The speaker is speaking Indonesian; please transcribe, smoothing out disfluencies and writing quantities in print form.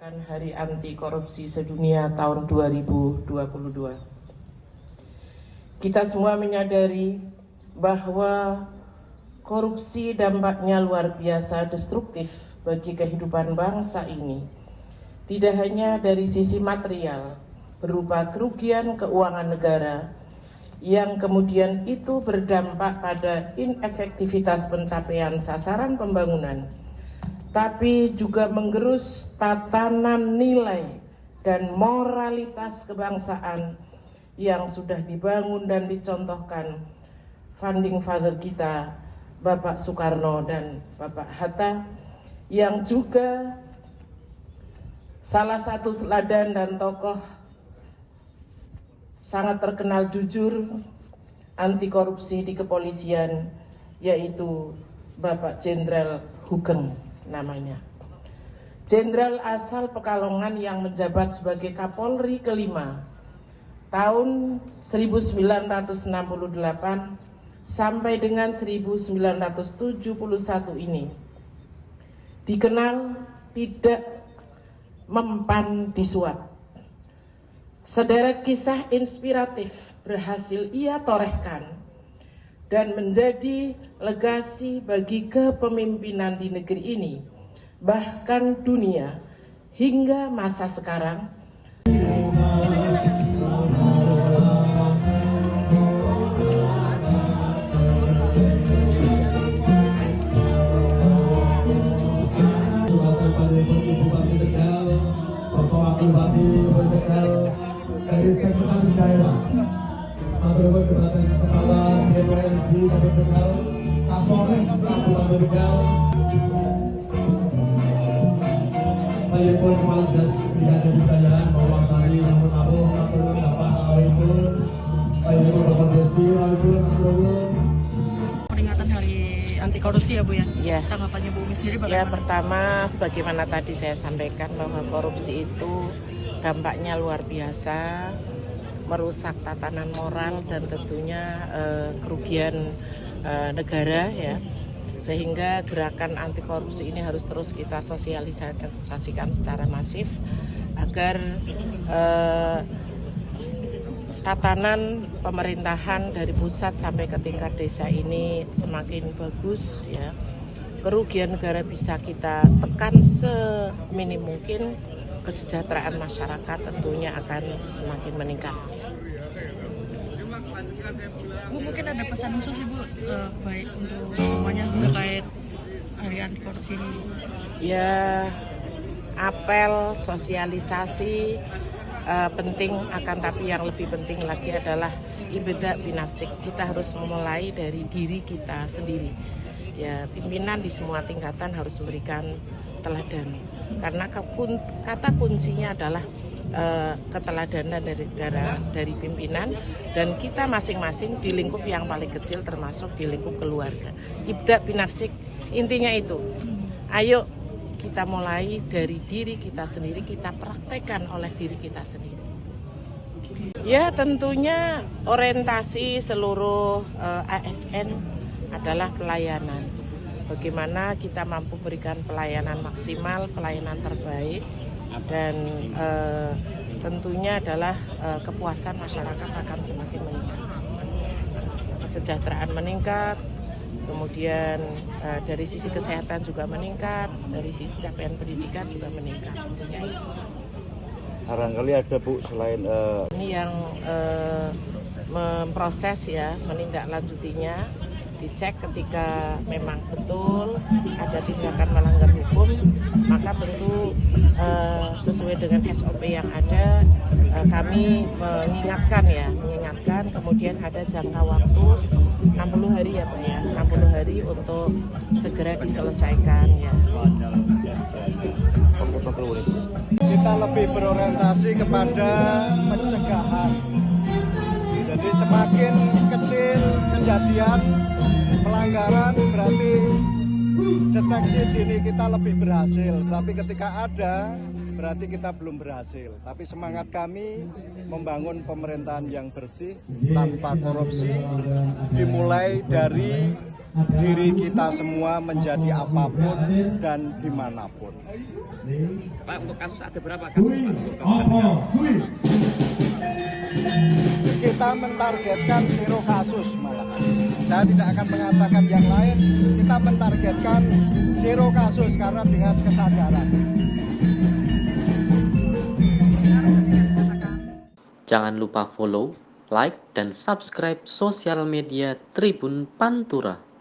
merayakan Hari Anti Korupsi Sedunia tahun 2022. Kita semua menyadari bahwa korupsi dampaknya luar biasa destruktif bagi kehidupan bangsa ini. Tidak hanya dari sisi material, berupa kerugian keuangan negara, yang kemudian itu berdampak pada inefektivitas pencapaian sasaran pembangunan, tapi juga menggerus tatanan nilai dan moralitas kebangsaan yang sudah dibangun dan dicontohkan founding father kita, Bapak Soekarno dan Bapak Hatta, yang juga salah satu teladan dan tokoh sangat terkenal jujur anti korupsi di kepolisian, yaitu Bapak Jenderal Hugeng namanya. Jenderal asal Pekalongan yang menjabat sebagai Kapolri kelima tahun 1968 sampai dengan 1971 ini dikenal tidak mempan disuap. Sederet kisah inspiratif berhasil ia torehkan dan menjadi legasi bagi kepemimpinan di negeri ini, bahkan dunia hingga masa sekarang. Dari sekretaris daerah, Matur kepada Kepala DPRD Kabupaten Tegal, Kapolres Kabupaten Tegal, Maupun Kepala Dinas Pendidikan dan Kebudayaan, mewakili namun agung, Matur Bapak Awipun, Maupun Bapak Desi, Awipun, Matur. Peringatan Hari Anti Korupsi ya Bu ya? Ya. Tanggapannya Bu Umi sendiri bagaimana? Ya, pertama sebagaimana tadi saya sampaikan bahwa korupsi itu dampaknya luar biasa, merusak tatanan moral dan tentunya kerugian negara ya. Sehingga gerakan anti korupsi ini harus terus kita sosialisasikan secara masif agar tatanan pemerintahan dari pusat sampai ke tingkat desa ini semakin bagus ya. Kerugian negara bisa kita tekan seminim mungkin, kesejahteraan masyarakat tentunya akan semakin meningkat. Bu, mungkin ada pesan khusus Ibu baik untuk semuanya terkait Hari Anti Korupsi ini? Ya, apel, sosialisasi penting, akan tapi yang lebih penting lagi adalah ibda binafsik. Kita harus memulai dari diri kita sendiri. Ya, pimpinan di semua tingkatan harus memberikan teladan. Karena kata kuncinya adalah keteladanan dari pimpinan dan kita masing-masing di lingkup yang paling kecil termasuk di lingkup keluarga. Ibda binafsik, intinya itu. Ayo kita mulai dari diri kita sendiri, kita praktekkan oleh diri kita sendiri. Ya, tentunya orientasi seluruh ASN adalah pelayanan. Bagaimana kita mampu berikan pelayanan maksimal, pelayanan terbaik, dan tentunya adalah kepuasan masyarakat akan semakin meningkat. Kesejahteraan meningkat, kemudian dari sisi kesehatan juga meningkat, dari sisi capaian pendidikan juga meningkat. Barangkali ada Bu selain ini yang memproses ya, menindaklanjutinya, dicek ketika memang betul ada tindakan melanggar hukum, maka tentu sesuai dengan SOP yang ada kami mengingatkan, kemudian ada jangka waktu 60 hari ya Pak ya, 60 hari untuk segera diselesaikan ya. Kita lebih berorientasi kepada pencegahan. Jadi semakin kecil kejadian pelanggaran berarti deteksi dini kita lebih berhasil. Tapi ketika ada berarti kita belum berhasil. Tapi semangat kami membangun pemerintahan yang bersih, tanpa korupsi, dimulai dari diri kita semua menjadi apapun dan dimanapun. Pak, untuk kasus ada berapa kasus Pak? Kita mentargetkan 0 kasus malahan. Saya tidak akan mengatakan yang lain, kita mentargetkan 0 kasus karena dengan kesadaran. Jangan lupa follow, like, dan subscribe sosial media Tribun Pantura.